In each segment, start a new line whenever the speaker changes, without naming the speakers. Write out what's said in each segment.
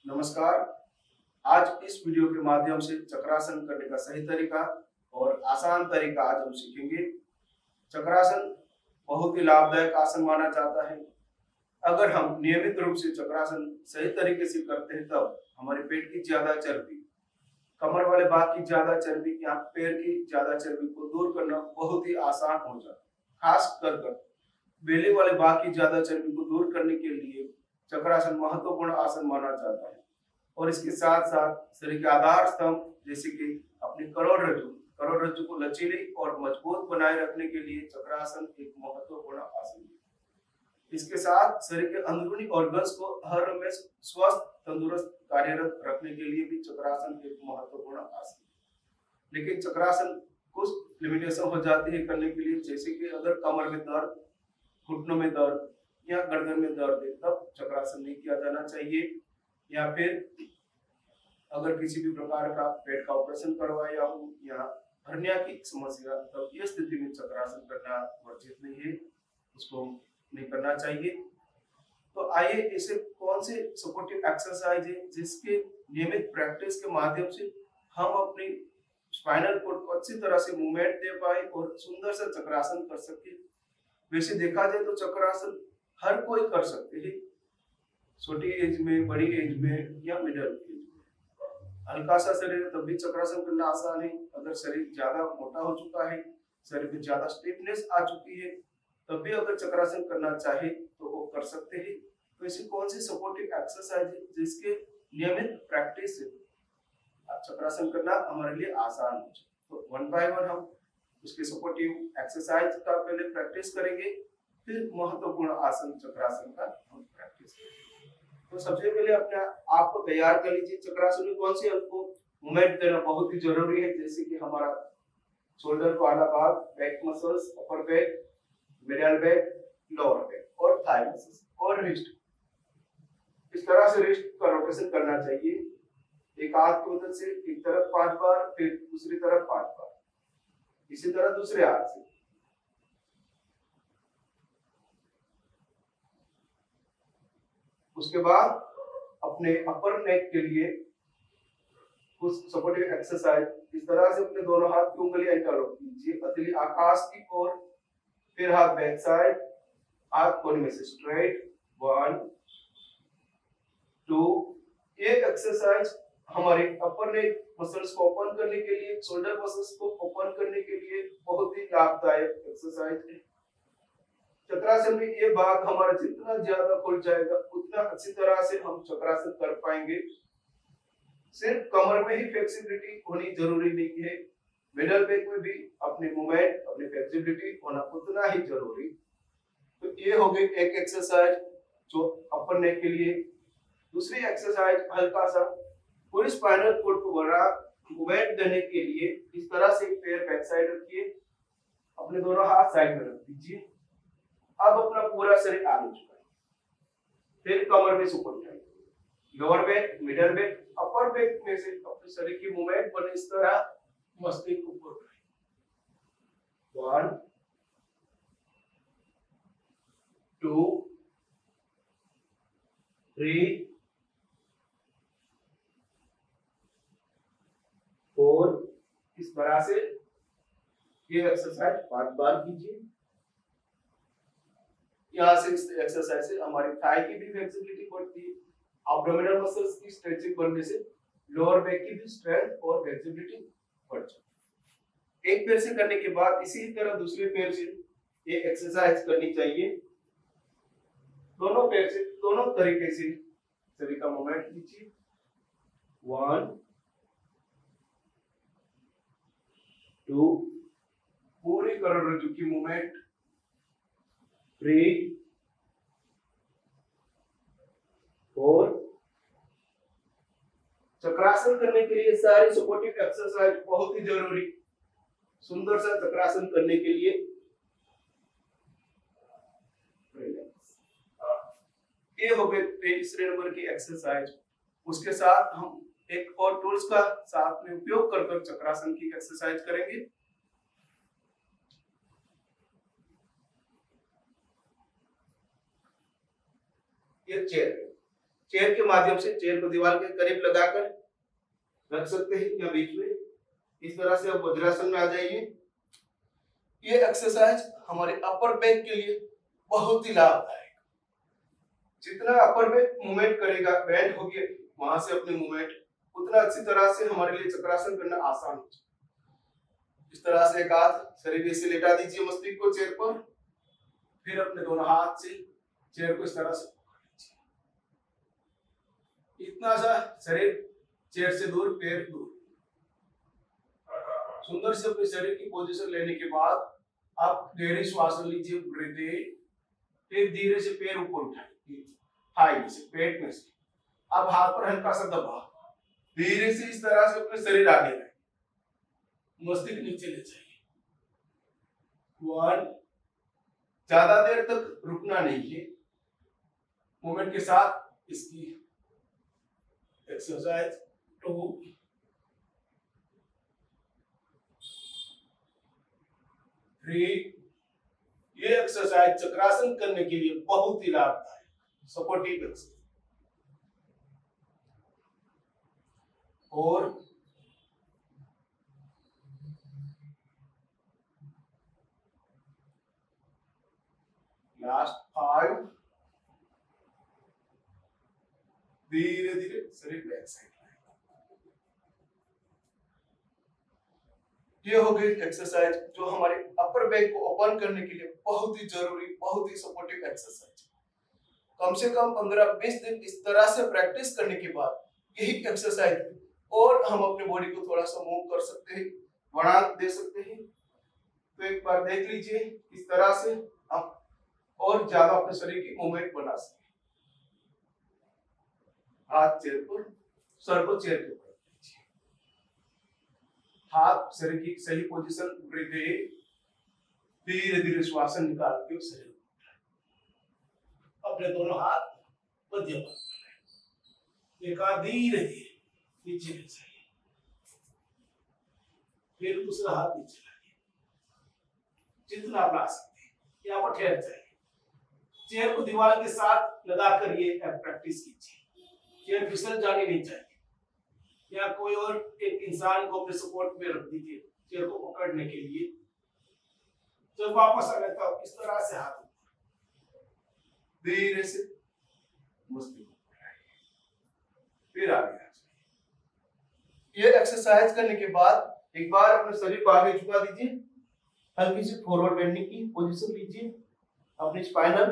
नमस्कार। आज इस वीडियो के माध्यम से चक्रासन करने का सही तरीका और आसान तरीका आज हम सीखेंगे। चक्रासन बहुत ही लाभदायक आसन माना जाता है। अगर हम नियमित रूप से चक्रासन सही तरीके से करते हैं तब हमारे पेट की ज्यादा चर्बी, कमर वाले भाग की ज्यादा चर्बी या पैर की ज्यादा चर्बी को दूर करना बहुत ही आसान हो जाता है। खास कर बेली वाले भाग की ज्यादा चर्बी को दूर करने के लिए चक्रासन महत्वपूर्ण आसन माना जाता है। और इसके साथ साथ शरीर के आधार स्तंभ जैसे कि अपनी करोड़रज्जु को लचीली और मजबूत बनाए रखने के लिए चक्रासन एक महत्वपूर्ण आसन है। इसके साथ शरीर के अंदरूनी ऑर्गन्स को हर में स्वस्थ तंदुरुस्त कार्यरत रखने के लिए भी चक्रासन एक महत्वपूर्ण आसन है। लेकिन चक्रासन कुछ लिमिटेशन हो जाती है करने के लिए, जैसे कि अगर कमर में दर्द, घुटनों में दर्द या गर्दन में दर्द है तब चक्रासन नहीं किया जाना चाहिए। या फिर अगर किसी भी प्रकार का पेट का ऑपरेशन करवाया हो या हर्निया की समस्या, तब ये स्थिति में चक्रासन करना वर्जित नहीं है, उसको नहीं करना चाहिए। तो आइए ऐसे कौन से सपोर्टिव एक्सरसाइज है जिसके नियमित प्रैक्टिस के माध्यम से हम अपनी स्पाइनल कोड को अच्छी तरह से मूवमेंट दे पाए और सुंदर सा चक्रासन कर सके। वैसे देखा जाए तो चक्रासन हर कोई कर सकते हैं, छोटी एज में, बड़ी एज में या मिडिल एज में। हल्का सा शरीर है तब भी चक्रासन करना आसान है। अगर शरीर ज्यादा मोटा हो चुका है, शरीर में ज्यादा स्टिफनेस आ चुकी है, तब भी अगर चक्रासन करना चाहे तो वो कर सकते हैं। तो ऐसी कौन सी सपोर्टिव एक्सरसाइज है जिसके नियमित प्रैक्टिस से चक्रासन करना हमारे लिए आसान हो जाए। तो वन बाय वन हम उसके सपोर्टिव एक्सरसाइज का पहले प्रैक्टिस करेंगे, फिर महत्वपूर्ण आसन चक्रासन का हम प्रैक्टिस करेंगे। तो सबसे पहले अपने आप को तैयार कर लीजिए। चक्रासन में कौन सी आपको मूवमेंट देना बहुत ही जरूरी है, जैसे कि हमारा शोल्डर का आधा भाग, back muscles, upper back, middle back, lower back और थाई मसल्स और रिस्ट। इस तरह से रिस्ट का रोटेशन करना चाहिए। एक हाथ की मदद से एक तरफ 5 बार, फिर दूसरी तरफ 5 बार, इसी तरह दूसरे हाथ से। उसके बाद अपने अपर नेक के लिए कुछ सपोर्टिव एक्सरसाइज इस तरह से अपने दोनों हाथ की उंगलियां इंटरलॉक कीजिए, हथेली आकाश की ओर, फिर हाथ बैक साइड, हाथ कोने में से स्ट्रेट। 1 2। ये एक्सरसाइज हमारे अपर नेक मसल्स को ओपन करने के लिए, शोल्डर मसल्स को ओपन करने के लिए बहुत ही लाभदायक एक्सरसाइज है। चक्रासन में ये भाग हमारा जितना ज्यादा खुल जाएगा उतना अच्छी तरह से हम चक्रासन कर पाएंगे। सिर्फ कमर में ही फ्लेक्सिबिलिटी होनी जरूरी नहीं है, मिडल बैक में भी अपनी मूवमेंट, अपनी फ्लेक्सिबिलिटी होना उतना ही जरूरी। तो ये हो गई एक एक्सरसाइज जो अपर नेक के लिए। दूसरी एक्सरसाइज हल्का सा पूरी स्पाइनल कोड को बड़ा मूवमेंट देने के लिए इस तरह से पैर बैक साइड रखिए, अपने दोनों हाथ साइड में रख दीजिए। अब अपना पूरा शरीर आगे झुकाइए, फिर कमर में सपोर्ट उठाइए, lower back, middle back, upper back में से अपने शरीर की मूवमेंट पर इस तरह मस्तिष्क ऊपर उठाइए। 1 2 3 4। इस तरह से ये एक्सरसाइज 5 बार कीजिए। यहाँ से इस एक्सरसाइज से हमारी थाई की भी फ्लेक्सिबिलिटी बढ़ती है, एब्डोमिनल मसल्स की स्ट्रेचिंग बढ़ने से लोअर बैक की भी स्ट्रेंथ और फ्लेक्सिबिलिटी बढ़ जाती है। एक पैर से करने के बाद इसी तरह दूसरे पैर से ये एक्सरसाइज करनी चाहिए। दोनों पैर से दोनों तरीके से शरीर का मूवमेंट कीजिए। 1 2, पूरी करोड़रज्जु की मूवमेंट। 3 4। चक्रासन करने के लिए सारी सपोर्टिव एक्सरसाइज बहुत ही जरूरी। सुंदर सा चक्रासन करने के लिए ये हो गए तीसरे नंबर की एक्सरसाइज। उसके साथ हम एक और टूल्स का साथ में उपयोग कर चक्रासन की एक्सरसाइज करेंगे। ये चेयर है, चेयर के माध्यम से चेयर को दीवार के करीब लगाकर रख सकते हैं या बीच में। इस तरह से आप वज्रासन में आ जाइए। ये एक्सरसाइज हमारे अपर बैक के लिए बहुत ही लाभदायक। जितना अपर बैक मूवमेंट करेगा, बेंड होगी वहां से अपनी मूवमेंट, उतना अच्छी तरह से हमारे लिए चक्रासन करना आसान हो जाए। इस तरह से एक हाथ शरीर से लेटा दीजिए मस्तिष्क को चेयर पर, फिर अपने दोनों हाथ से चेयर को इस तरह से पकड़ लीजिए। इतना सा शरीर चेयर से दूर, पैर दूर। सुंदर से अपने शरीर की पोजीशन लेने के बाद आप गहरी श्वास लीजिए, ब्रीथ इन। फिर धीरे से पैर ऊपर उठाइए, थाई से, पेट में से। अब हाथ पर हल्का सा दबाव, धीरे से इस तरह से अपने शरीर आगे लाइए, मस्तिष्क नीचे ले जाइए। 1, ज्यादा देर तक रुकना नहीं है, मूवमेंट के साथ इसकी एक्सरसाइज। 2, 3। ये एक्सरसाइज चक्रासन करने के लिए बहुत ही लाभदायक, सपोर्टिव एक्सरसाइज। और लास्ट 5। धीरे धीरे शरीर बैक साइड। ये हो गई एक्सरसाइज जो हमारे अपर बैक को ओपन करने के लिए बहुत ही जरूरी, बहुत ही सपोर्टिव एक्सरसाइज। कम से कम 15-20 दिन इस तरह से प्रैक्टिस करने के बाद यही एक्सरसाइज और हम अपने बॉडी को थोड़ा सा मूव कर सकते हैं, वळांक दे सकते हैं। तो एक बार देख लीजिए, इस तरह से आप और ज्यादा अपने शरीर की मूवमेंट बना सकते हैं। हाथ चेयर पर, सर को चेयर के ऊपर, हाथ शरीर की सही पोजीशन, ब्रीथ इन, धीरे धीरे श्वास निकाल के शरीर अपने दोनों हाथ मध्य पर, एक हाथ धीरे धीरे नीचे ले जाइए, फिर दूसरा हाथ नीचे लाइए, जितना आप ला सकते हैं। यहाँ पर ठहर जाइए, चेयर को दीवार के साथ लगाकर ये प्रैक्टिस कीजिए। चेयर फिसल जानी नहीं चाहिए, या कोई और एक इंसान को अपने सपोर्ट में रख दीजिए चेयर को पकड़ने के लिए। जब वापस आ लेता हूं, इस तरह से हाथ धीरे से मस्तिष्क को बढ़ाइए, फिर आगे आ जाइए। ये एक्सरसाइज करने के बाद एक बार अपने शरीर को आगे झुका दीजिए, हल्की सी फॉरवर्ड बेंडिंग की पोजीशन लीजिए, अपनी स्पाइनल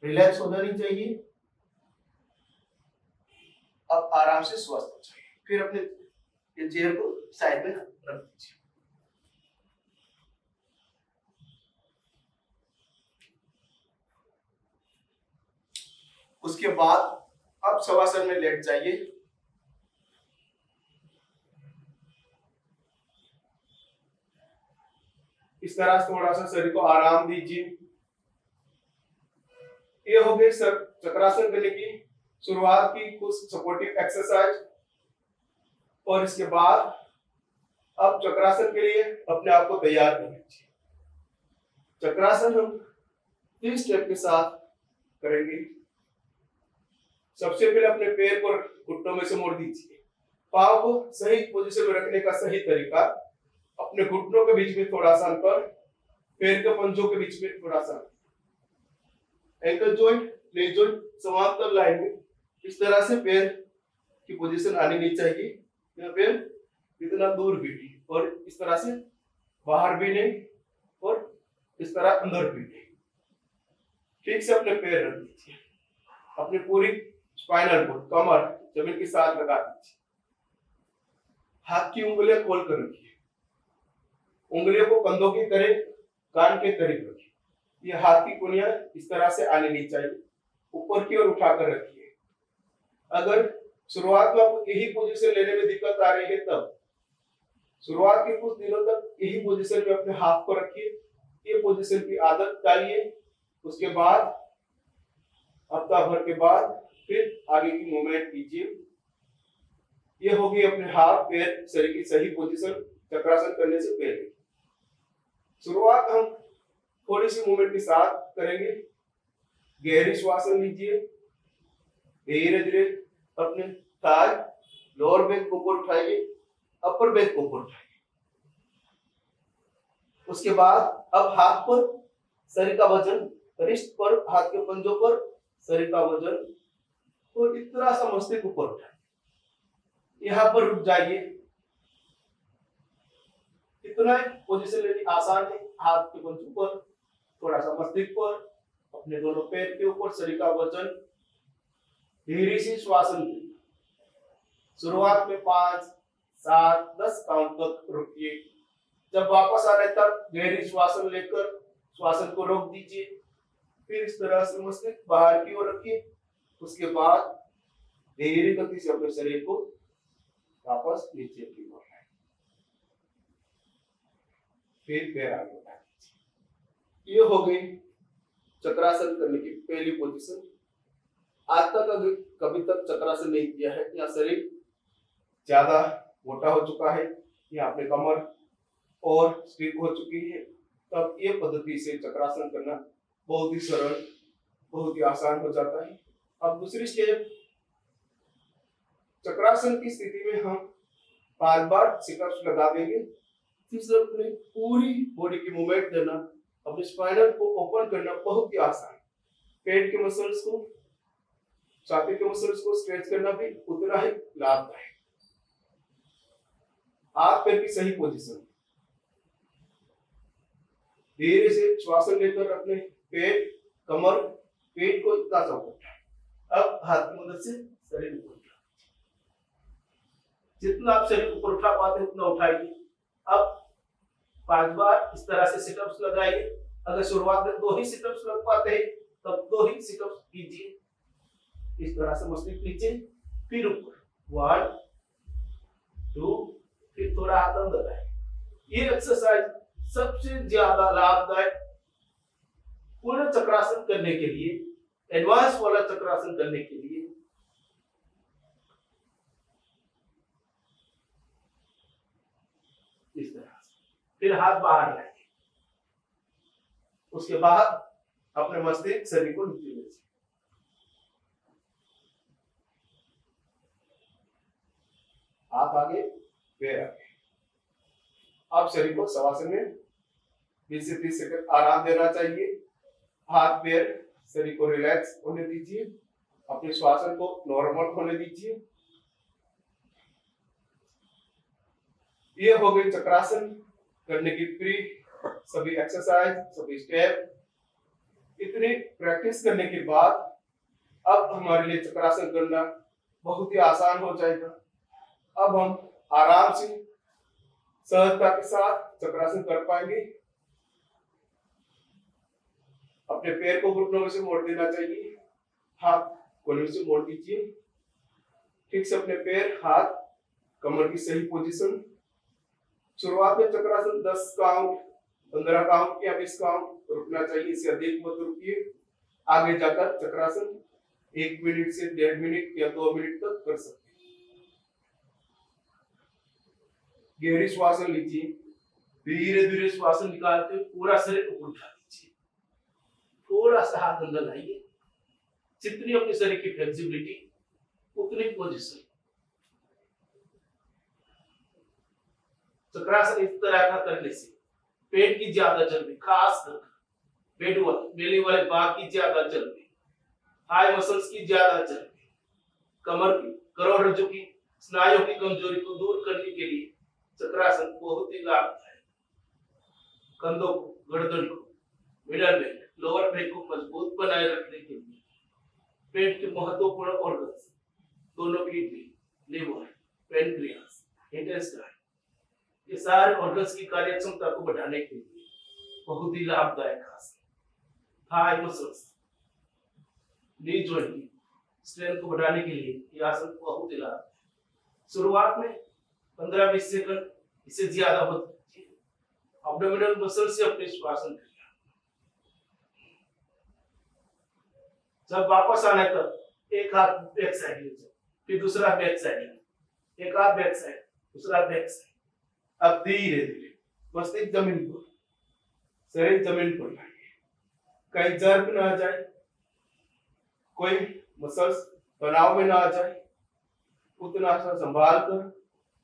रिलैक्स हो जानी चाहिए। अब आराम से स्वस्थ हो जाइए, फिर अपने ये चेयर को साइड में रख दीजिए। उसके बाद अब शवासन में लेट जाइए। इस तरह से थोड़ा सा शरीर को आराम दीजिए। ये हो गई चक्रासन करने की शुरुआत की कुछ सपोर्टिव एक्सरसाइज। और इसके बाद अब चक्रासन के लिए अपने आप को तैयार कर लीजिए। चक्रासन हम 3 स्टेप के साथ करेंगे। सबसे पहले अपने पैर को घुटनों में से मोड़ दीजिए। पांव को सही पोजीशन में रखने का सही तरीका, अपने घुटनों के बीच में थोड़ा सा अंतर, पैर के पंजों के बीच में थोड़ा सा, एंकल जॉइंट, नी जॉइंट समांतर लाइन में इस तरह से पैर की पोजीशन आनी नहीं चाहिए। यहाँ पे इतना दूर भी नहीं और इस तरह से बाहर भी नहीं और इस तरह अंदर भी नहीं। ठीक से अपने पैर रख दीजिए, अपनी पूरी स्पाइनल कोड, कमर जमीन के साथ लगा दीजिए। हाथ की उंगलियां खोल कर रखिए, उंगलियों को कंधों के करीब, कान के करीब रखिए। ये हाथ की कुनियां इस तरह से आनी नहीं चाहिए, ऊपर की ओर उठाकर रखिए। अगर शुरुआत में आपको यही पोजीशन लेने में दिक्कत आ रही है, तब शुरुआत के कुछ दिनों तक यही पोजीशन में अपने हाथ को रखिए, ये पोजीशन की आदत डालिए। उसके बाद हफ्ता भर के बाद फिर आगे की मूवमेंट कीजिए। ये होगी अपने हाथ पैर शरीर की सही पोजीशन चक्रासन करने से पहले। शुरुआत हम थोड़ी सी मूवमेंट के साथ करेंगे। गहरी श्वास लीजिए, धीरे धीरे अपने थाई लोअर बैक को ऊपर उठाइए, अपर बैक को ऊपर उठाइए। उसके बाद अब हाथ पर शरीर का वजन, रिस्ट पर हाथ के पंजों पर शरीर का वजन और इतना सा मस्तिष्क ऊपर उठाइए। यहां पर रुक जाइए। इतना पोजीशन लेनी आसान है। हाथ के पंजों पर, थोड़ा सा मस्तिष्क पर, अपने दोनों पैर के ऊपर शरीर का वजन। धीरे से श्वासन कीजिए। शुरुआत में 5, 7, 10 काउंट तक रुकिए। जब वापस आ रहे तब गहरी श्वासन लेकर श्वासन को रोक दीजिए। फिर इस तरह से मस्तिष्क बाहर की ओर रखिए। उसके बाद धीरे गति से अपने शरीर को वापस नीचे की ओर लाइए। फिर पैर आगे बढ़ा दीजिए। ये हो गई चक्रासन करने की पहली पोजीशन। आज तक अगर कभी तक चक्रासन नहीं किया है या शरीर ज्यादा मोटा हो चुका है या अपने कमर और स्टिफ हो चुकी है, तब ये पद्धति से चक्रासन करना बहुत ही सरल, बहुत ही आसान हो जाता है। अब दूसरी स्टेप, चक्रासन की स्थिति में हम 5 बार सिटअप्स लगा देंगे। फिर अपने पूरी बॉडी की मूवमेंट देना, अपने स्पाइनल को ओपन करना बहुत ही आसान है। पेट के मसल्स को, छाती के मसल्स को स्ट्रेच करना भी उतना ही लाभदायक। हाथ पैर की सही पोजीशन, धीरे से श्वासन लेकर अपने पेट, कमर, पेट को इतना सा उठाएं। अब हाथ की मदद से शरीर ऊपर उठाएं। जितना आप शरीर ऊपर उठा पाते हैं उतना उठाइए। अब 5 बार इस तरह से सिटअप्स लगाइए। अगर शुरुआत में 2 ही सिटअप्स लग पाते हैं तब 2 ही सिटअप्स कीजिए। इस तरह से मस्तिष्क नीचे, फिर ऊपर, 1, 2, फिर थोड़ा हाथ अंदर आए। ये एक्सरसाइज सबसे ज्यादा लाभदायक पूर्ण चक्रासन करने के लिए, एडवांस वाला चक्रासन करने के लिए। इस तरह से फिर हाथ बाहर लाइए। उसके बाद अपने मस्तिष्क शरीर को नीचे ले, हाथ आगे, पैर आगे। आप शरीर को शवासन में 20 से 30 सेकंड आराम देना चाहिए। हाथ पैर शरीर को रिलैक्स होने दीजिए। अपने श्वासन को नॉर्मल होने दीजिए। ये हो गई चक्रासन करने की प्री सभी एक्सरसाइज, सभी स्टेप। इतनी प्रैक्टिस करने के बाद अब हमारे लिए चक्रासन करना बहुत ही आसान हो जाएगा। अब हम आराम से सहजता के साथ चक्रासन कर पाएंगे। अपने पैर को घुटनों से मोड़ देना चाहिए। हाथ कोहनी से मोड़ दीजिए। ठीक से अपने पैर, हाथ, कमर की सही पोजीशन। शुरुआत में चक्रासन 10 काउंट, 15 काउंट या 20 काउंट रुकना चाहिए। इससे अधिक मत रुकिए। आगे जाकर चक्रासन 1 मिनट से 1.5 मिनट या 2 मिनट तक कर सकते हैं। गहरी श्वासन लीजिए। धीरे धीरे श्वासन निकालते हुए पूरा शरीर ऊपर उठा दीजिए। थोड़ा सा हाथ अंदर लाइए। जितनी अपने शरीर की फ्लेक्सिबिलिटी उतनी पोजीशन। चक्रासन इस तरह का करने से पेट की ज्यादा चर्बी, खासकर पेट वाले, बेली वाले भाग की ज्यादा चर्बी, थाई मसल्स की ज्यादा चर्बी, कमर की, करोड़रज्जु की स्नायुओं की कमजोरी को दूर करने के लिए चक्रासन बहुत ही लाभदायक। कंधों को, गर्दन को, मिडल बैक, लोअर बैक को मजबूत बनाए रखने के लिए पेट के महत्वपूर्ण ऑर्गन्स, दोनों किडनी, लिवर, पेनक्रियास, इंटेस्टाइन, ये सारे ऑर्गन्स की कार्यक्षमता को बढ़ाने के लिए बहुत ही लाभदायक आसन। थाई मसल्स, नी जॉइंट की स्ट्रेंथ को बढ़ाने के लिए ये आसन बहुत ही लाभदायक। शुरुआत में 15-20 सेकंड, इससे ज्यादा मत कीजिए। एब्डोमिनल मसल से अपने श्वासन करिए। जब वापस आने तक एक हाथ बैक साइड ले जाओ, फिर दूसरा बैक साइड, एक हाथ बैक साइड, दूसरा बैक साइड। अब धीरे धीरे मस्तिष्क जमीन पर, शरीर जमीन पर लाइए। कहीं जर्क ना आ जाए, कोई मसल्स तनाव में ना आ जाए उतना सा संभाल कर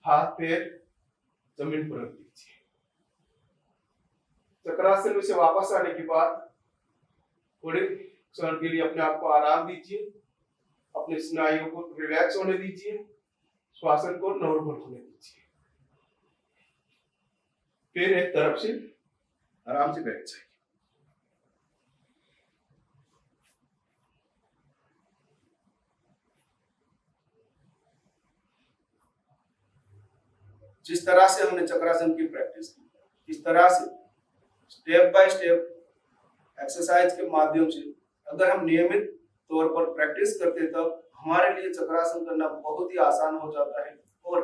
हाथ पैर जमीन पर रख दीजिए। चक्रासन में से वापस आने के बाद थोड़े क्षण के लिए अपने आप को आराम दीजिए, अपने स्नायुओं को रिलैक्स होने दीजिए, श्वासन को नॉर्मल होने दीजिए। फिर एक तरफ से आराम से बैठ जाइए। जिस तरह से हमने चक्रासन की प्रैक्टिस की, इस तरह से स्टेप बाय स्टेप एक्सरसाइज के माध्यम से अगर हम नियमित तौर पर प्रैक्टिस करते तब हमारे लिए चक्रासन करना बहुत ही आसान हो जाता है और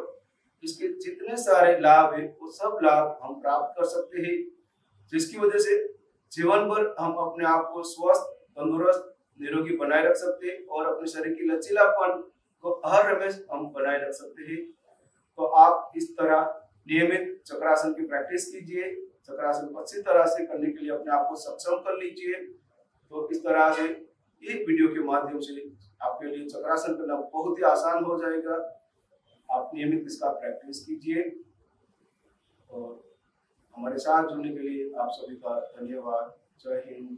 इसके जितने सारे लाभ है वो सब लाभ हम प्राप्त कर सकते हैं, जिसकी वजह से जीवन भर हम अपने आप को स्वस्थ, तंदुरुस्त, निरोगी बनाए रख सकते हैं और अपने शरीर की लचीलापन को हर हमेश हम बनाए रख सकते हैं। तो आप इस तरह नियमित चक्रासन की प्रैक्टिस कीजिए, चक्रासन अच्छी तरह से करने के लिए अपने आप को सक्षम कर लीजिए। तो इस तरह से एक वीडियो के माध्यम से आपके लिए चक्रासन करना बहुत ही आसान हो जाएगा। आप नियमित इसका प्रैक्टिस कीजिए और हमारे साथ जुड़ने के लिए आप सभी का धन्यवाद। जय हिंद।